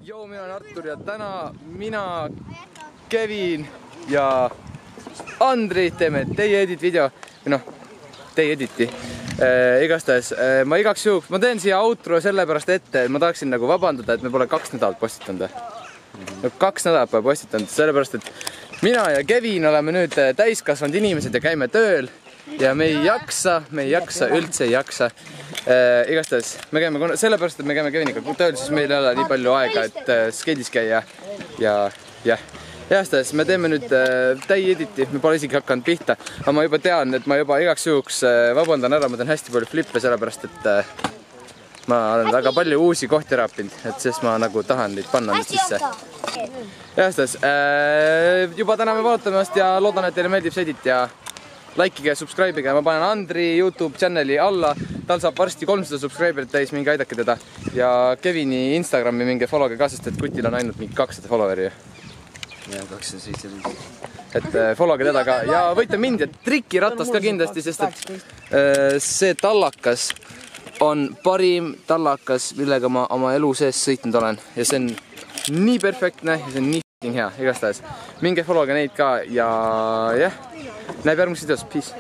Joo, mina olen Artur ja täna mina, Kevin ja Andri teeme teie edit video. Noh, teie editi. Igastahes ma igaks juhuks, ma teen siia outro sellepärast ette, et ma tahaksin nagu vabandada, et me pole 2 nädalat postitanud. 2 nädalat pole postitanud, sellepärast et mina ja Kevin oleme nüüd täiskasvanud inimesed ja käime tööl. Ja me ei jaksa, üldse ei jaksa. Igastahes, me käime, sellepärast, et me käime Keviniga tööl, siis meil ei ole nii palju aega, et skeidis käia. Ja igastahes, me teeme nüüd täie editi, me pole isegi hakanud pihta. Aga ma juba tean, et ma juba igaks juhuks vabandan ära, ma teen hästi palju flippe, sellepärast, et ma olen väga palju uusi kohti ära õppinud, et sest ma nagu tahan neid panna nüüd sisse. Igastahes, juba täna me valutamast ja loodan, et teile meeldib see edit ja likeige ja subscribe'ige, ma panen Andri YouTube channeli alla, tal saab varsti 300 subscriberit täis, minge aidake teda. Ja Kevini Instagrami minge followge ka, sest et kutil on ainult mingi 200 followeri. Ja 275. Et followge teda ka ja võite mind ja trikiratast ka kindlasti, sest et see tallakas on parim tallakas, millega ma oma elu sees sõitnud olen. Ja see on nii perfektne ja see on nii hea, igastahes. Minge followge neid ka ja jah. Näeb järgmises videos, peace!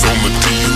On the